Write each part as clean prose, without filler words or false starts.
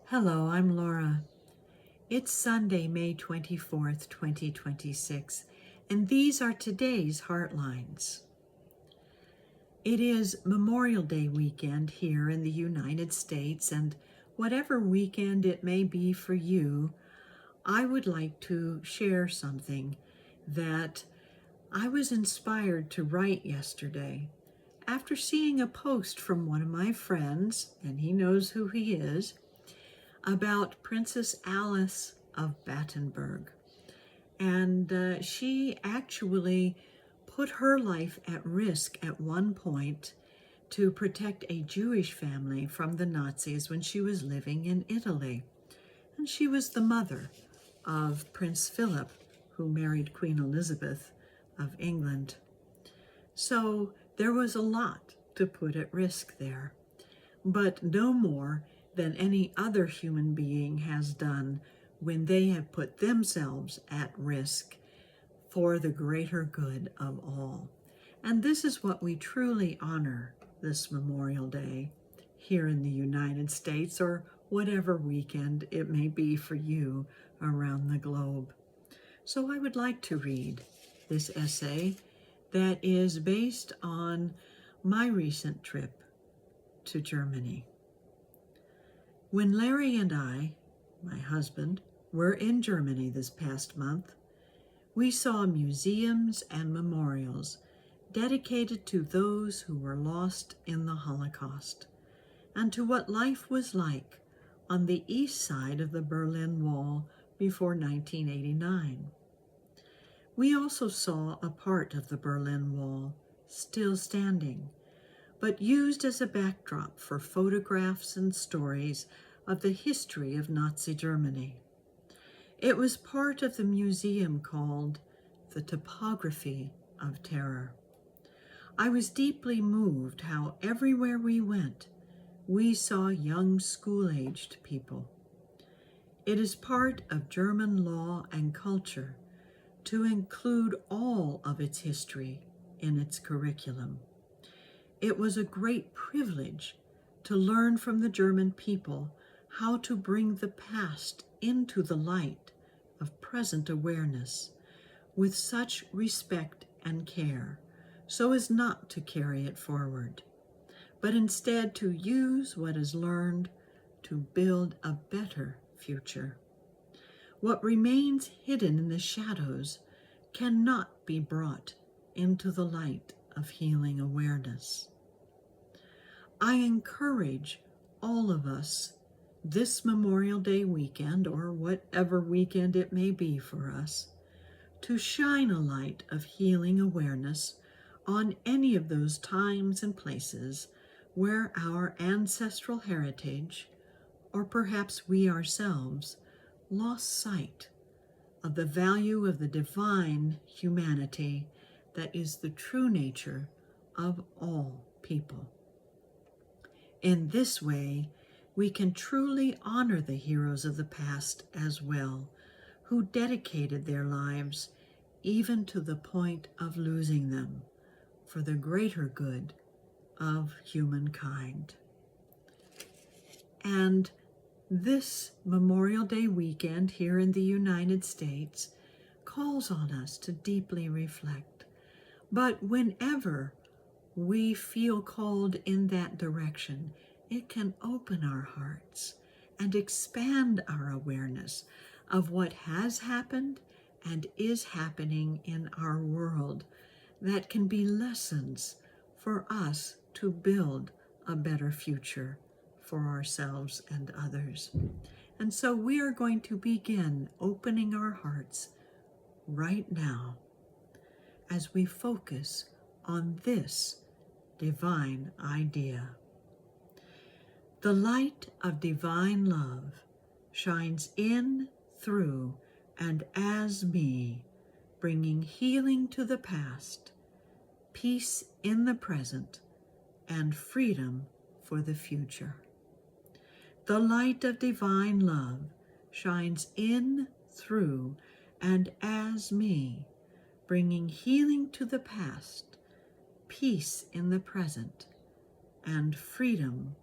Hello, I'm Laura. It's Sunday, May 24th, 2026, and these are today's Heartlines. It is Memorial Day weekend here in the United States, and whatever weekend it may be for you, I would like to share something that I was inspired to write yesterday after seeing a post from one of my friends, and he knows who he is, about Princess Alice of Battenberg. And she actually put her life at risk at one point to protect a Jewish family from the Nazis when she was living in Italy. And she was the mother of Prince Philip, who married Queen Elizabeth of England. So there was a lot to put at risk there, but no more than any other human being has done when they have put themselves at risk for the greater good of all. And this is what we truly honor this Memorial Day here in the United States, or whatever weekend it may be for you around the globe. So I would like to read this essay that is based on my recent trip to Germany. When Larry and I, my husband, were in Germany this past month, we saw museums and memorials dedicated to those who were lost in the Holocaust and to what life was like on the east side of the Berlin Wall before 1989. We also saw a part of the Berlin Wall still standing, but used as a backdrop for photographs and stories of the history of Nazi Germany. It was part of the museum called The Topography of Terror. I was deeply moved how everywhere we went, we saw young school-aged people. It is part of German law and culture to include all of its history in its curriculum. It was a great privilege to learn from the German people how to bring the past into the light of present awareness with such respect and care, so as not to carry it forward, but instead to use what is learned to build a better future. What remains hidden in the shadows cannot be brought into the light of healing awareness. I encourage all of us this Memorial Day weekend, or whatever weekend it may be for us, to shine a light of healing awareness on any of those times and places where our ancestral heritage, or perhaps we ourselves, lost sight of the value of the divine humanity that is the true nature of all people. In this way, we can truly honor the heroes of the past as well, who dedicated their lives even to the point of losing them for the greater good of humankind. And this Memorial Day weekend here in the United States calls on us to deeply reflect. But whenever we feel called in that direction, it can open our hearts and expand our awareness of what has happened and is happening in our world that can be lessons for us to build a better future for ourselves and others. And so we are going to begin opening our hearts right now as we focus on this divine idea. The light of divine love shines in, through, and as me, bringing healing to the past, peace in the present, and freedom for the future. The light of divine love shines in, through, and as me, bringing healing to the past, peace in the present, and freedom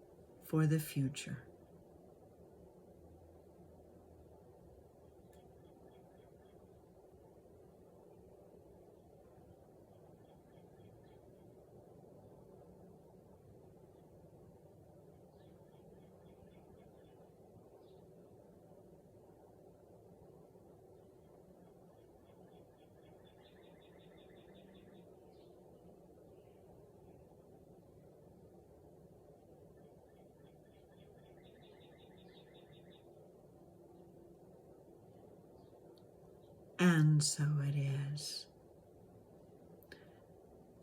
for the future. and so it is.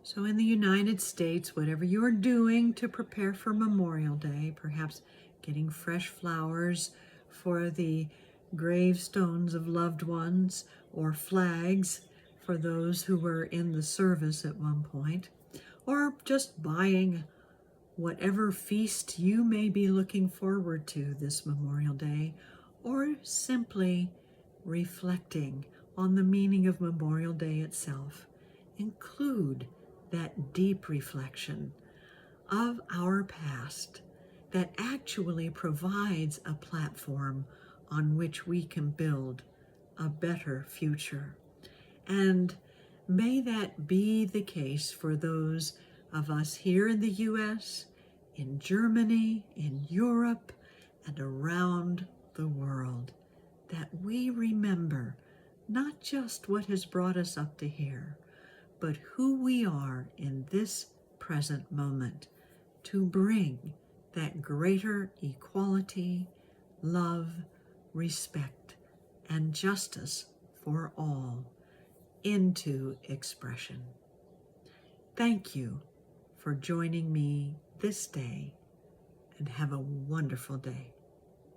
So in the United States, whatever you're doing to prepare for Memorial Day, perhaps getting fresh flowers for the gravestones of loved ones or flags for those who were in the service at one point, or just buying whatever feast you may be looking forward to this Memorial Day, or simply reflecting on the meaning of Memorial Day itself. Include that deep reflection of our past that actually provides a platform on which we can build a better future. And may that be the case for those of us here in the U.S., in Germany, in Europe, and around the world, that we remember not just what has brought us up to here, but who we are in this present moment to bring that greater equality, love, respect, and justice for all into expression. Thank you for joining me this day, and have a wonderful day.